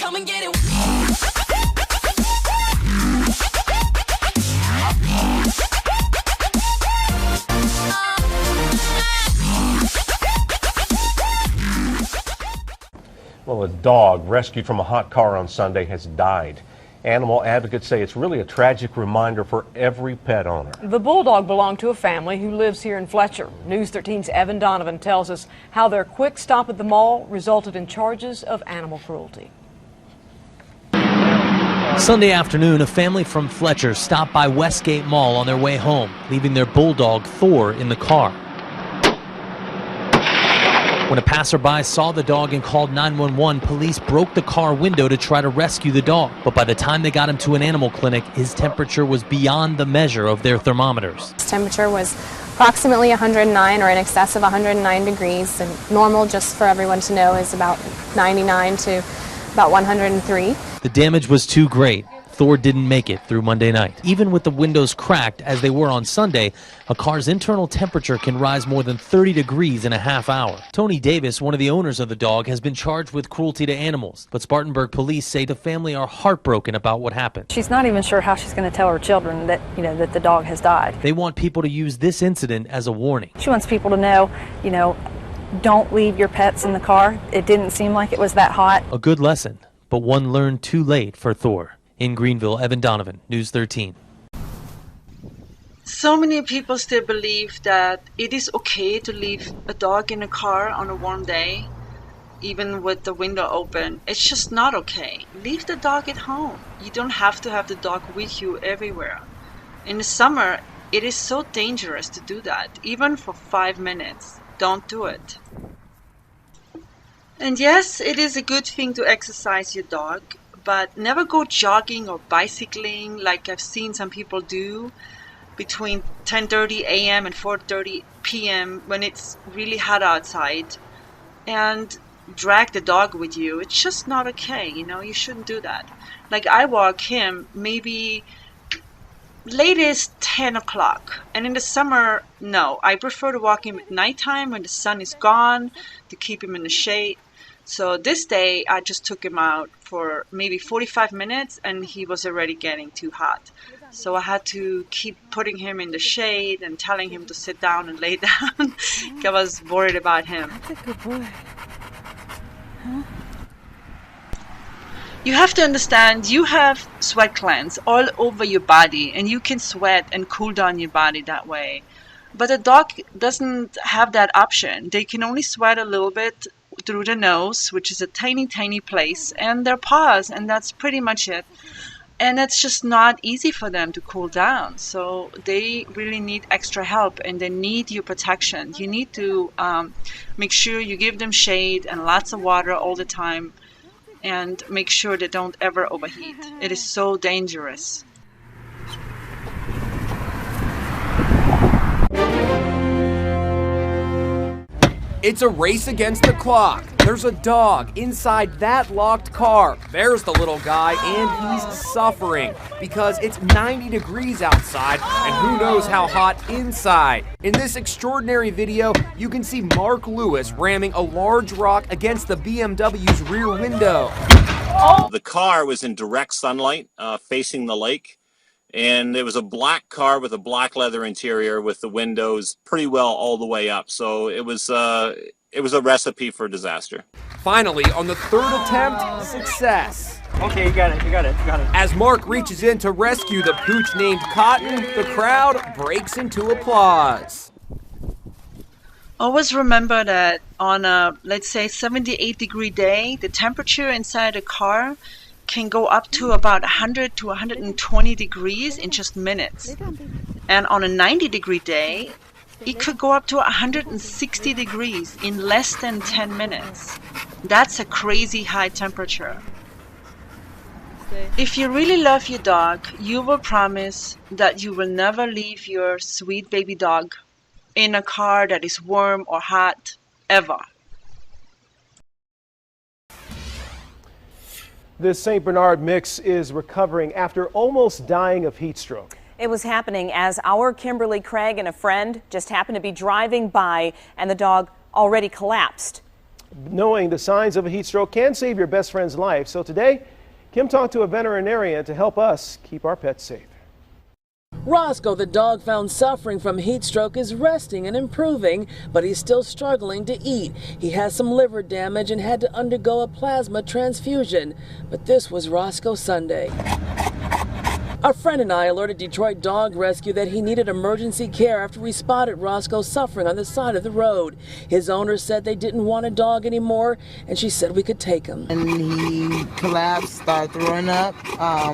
Come and get it. Well, a dog rescued from a hot car on Sunday has died. Animal advocates say it's really a tragic reminder for every pet owner. The bulldog belonged to a family who lives here in Fletcher. News 13's Evan Donovan tells us how their quick stop at the mall resulted in charges of animal cruelty. Sunday afternoon, a family from Fletcher stopped by Westgate Mall on their way home, leaving their bulldog Thor in the car. When a passerby saw the dog and called 911, police broke the car window to try to rescue the dog. But by the time they got him to an animal clinic, his temperature was beyond the measure of their thermometers. His temperature was approximately 109 or in excess of 109 degrees. And normal, just for everyone to know, is about 99 to about 103. The damage was too great. Thor didn't make it through Monday night. Even with the windows cracked, as they were on Sunday, a car's internal temperature can rise more than 30 degrees in a half hour. Tony Davis, one of the owners of the dog, has been charged with cruelty to animals. But Spartanburg police say the family are heartbroken about what happened. She's not even sure how she's going to tell her children that, that the dog has died. They want people to use this incident as a warning. She wants people to know, don't leave your pets in the car. It didn't seem like it was that hot. A good lesson, but one learned too late for Thor. In Greenville, Evan Donovan, News 13. So many people still believe that it is okay to leave a dog in a car on a warm day, even with the window open. It's just not okay. Leave the dog at home. You don't have to have the dog with you everywhere. In the summer, it is so dangerous to do that, even for 5 minutes. Don't do it. And yes, it is a good thing to exercise your dog, but never go jogging or bicycling like I've seen some people do between 10:30 a.m. and 4:30 p.m. when it's really hot outside, and drag the dog with you. It's just not okay, you shouldn't do that. Like I walk him maybe latest 10 o'clock, and in the summer, no, I prefer to walk him at nighttime when the sun is gone to keep him in the shade. So this day, I just took him out for maybe 45 minutes, and he was already getting too hot. So I had to keep putting him in the shade and telling him to sit down and lay down. I was worried about him. That's a good boy. Huh? You have to understand, you have sweat glands all over your body, and you can sweat and cool down your body that way. But a dog doesn't have that option. They can only sweat a little bit through the nose, which is a tiny, tiny place, and their paws, and that's pretty much it. And it's just not easy for them to cool down. So they really need extra help, and they need your protection. You need to make sure you give them shade and lots of water all the time, and make sure they don't ever overheat. It is so dangerous. It's a race against the clock. There's a dog inside that locked car. There's the little guy, and he's suffering because it's 90 degrees outside, and who knows how hot inside. In this extraordinary video, you can see Mark Lewis ramming a large rock against the BMW's rear window. The car was in direct sunlight, facing the lake. And it was a black car with a black leather interior with the windows pretty well all the way up. So it was a recipe for disaster. Finally, on the third attempt, success. Okay, you got it. As Mark reaches in to rescue the pooch named Cotton, the crowd breaks into applause. Always remember that on a, let's say, 78-degree day, the temperature inside a car can go up to about 100 to 120 degrees in just minutes. And on a 90-degree day, it could go up to 160 degrees in less than 10 minutes. That's a crazy high temperature. If you really love your dog, you will promise that you will never leave your sweet baby dog in a car that is warm or hot, ever. This St. Bernard mix is recovering after almost dying of heat stroke. It was happening as our Kimberly Craig and a friend just happened to be driving by, and the dog already collapsed. Knowing the signs of a heat stroke can save your best friend's life. So today, Kim talked to a veterinarian to help us keep our pets safe. Roscoe, the dog found suffering from heat stroke, is resting and improving, but he's still struggling to eat. He has some liver damage and had to undergo a plasma transfusion. But this was Roscoe Sunday. A friend and I alerted Detroit Dog Rescue that he needed emergency care after we spotted Roscoe suffering on the side of the road. His owner said they didn't want a dog anymore, and she said we could take him. And he collapsed, started throwing up,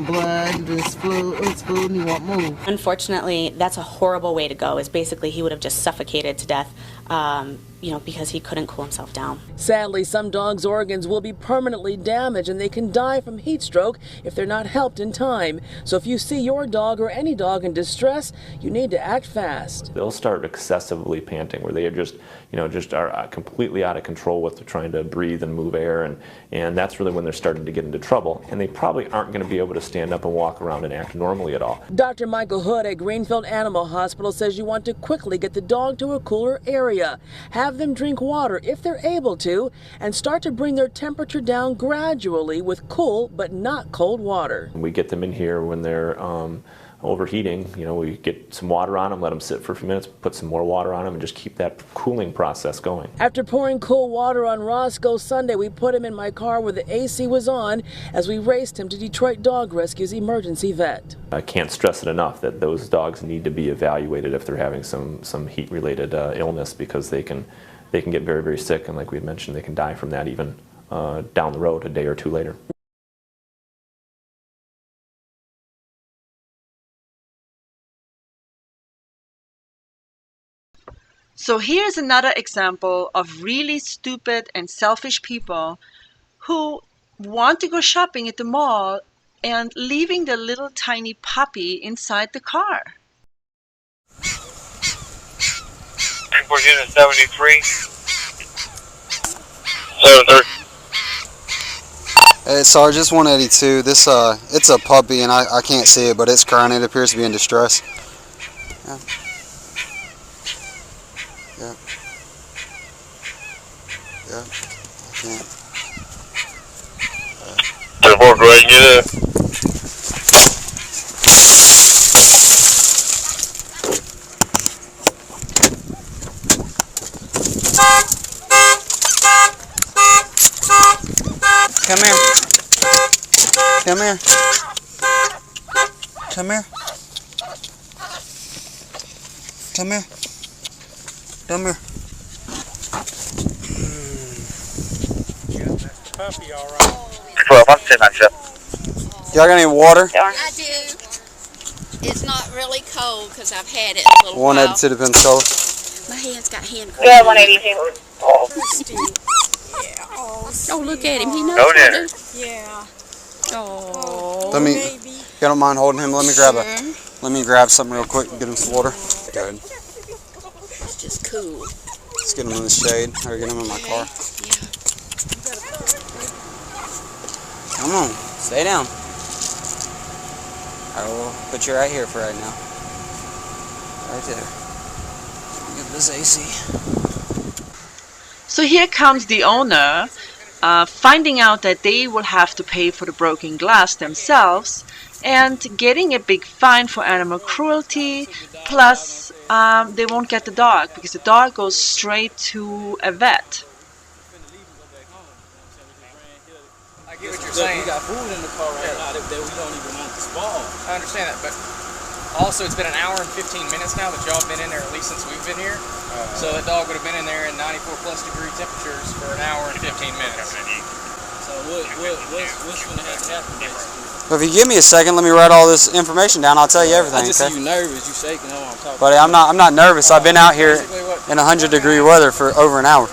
blood, his food, and he won't move. Unfortunately, that's a horrible way to go. Is basically he would have just suffocated to death, because he couldn't cool himself down. Sadly, some dogs' organs will be permanently damaged and they can die from heat stroke if they're not helped in time. So if you see your dog or any dog in distress, you need to act fast. They'll start excessively panting, where they are just are completely out of control with trying to breathe and move air, and that's really when they're starting to get into trouble. And they probably aren't going to be able to stand up and walk around and act normally at all. Dr. Michael Hood at Greenfield Animal Hospital says you want to quickly get the dog to a cooler area. Have them drink water if they're able to, and start to bring their temperature down gradually with cool but not cold water. We get them in here when they're overheating. We get some water on them, let them sit for a few minutes, put some more water on them, and just keep that cooling process going. After pouring cool water on Roscoe Sunday, we put him in my car where the AC was on as we raced him to Detroit Dog Rescue's emergency vet. I can't stress it enough that those dogs need to be evaluated if they're having some heat-related illness, because they can get very, very sick, and like we had mentioned, they can die from that even down the road a day or two later. So here's another example of really stupid and selfish people who want to go shopping at the mall and leaving their little tiny puppy inside the car. Transport unit 73. 730. Hey, Sarge, it's 182. This it's a puppy, and I can't see it, but it's crying. It appears to be in distress. Yeah. Yeah. Yeah. I can't. Transport, go ahead and get it. Come here. Come here. Come here. Come here. Come here. Yeah, that's the puppy, all right. 12, I'm 1097. Y'all got any water? I do. It's not really cold because I've had it a little while. 182 to Pensacola. My hand's got hand cream. Yeah, 182. Yeah. Oh, look at him. He knows Go what there. to do. Yeah. Oh, Let me. baby. You don't mind holding him? Let me grab something real quick and get him some water. Good. It's just cool. Let's get him in the shade, or get him in my car. Yeah. Come on, stay down. I will put you right here for right now. Right there. Get this AC. So here comes the owner, finding out that they will have to pay for the broken glass themselves and getting a big fine for animal cruelty, plus they won't get the dog because the dog goes straight to a vet. I get what you're saying. We got food in the car right now that we don't even want to spoil. I understand that, but also it's been an hour and 15 minutes now that y'all have been in there, at least since we've been here. So that dog would have been in there in 94 plus degree temperatures for an hour and 15 minutes. So what's going to have to happen basically? Well, if you give me a second, let me write all this information down. I'll tell you everything. I just okay? see you nervous, you shaking, you know what I'm talking But about. I'm not nervous. I've been out here in 100-degree weather for over an hour.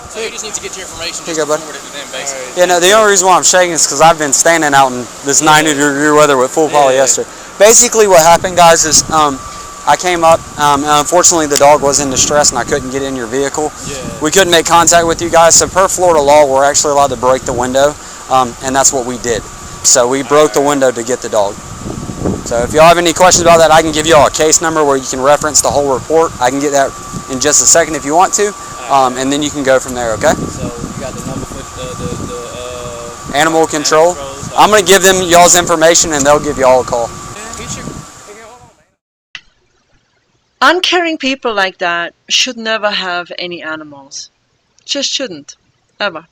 So you just need to get your information Here you go, bud. forward it to them, basically. Yeah, no, the only reason why I'm shaking is because I've been standing out in this 90-degree weather with full polyester. Basically what happened, guys, is I came up, and unfortunately the dog was in distress and I couldn't get in your vehicle. We couldn't make contact with you guys, so per Florida law we're actually allowed to break the window, and that's what we did. So we broke the window to get the dog. So if y'all have any questions about that, I can give y'all a case number where you can reference the whole report. I can get that in just a second if you want to. and then you can go from there, okay? So you got the number for the Animal control. I'm going to give them y'all's information, and they'll give y'all a call. Uncaring people like that should never have any animals. Just shouldn't. Ever.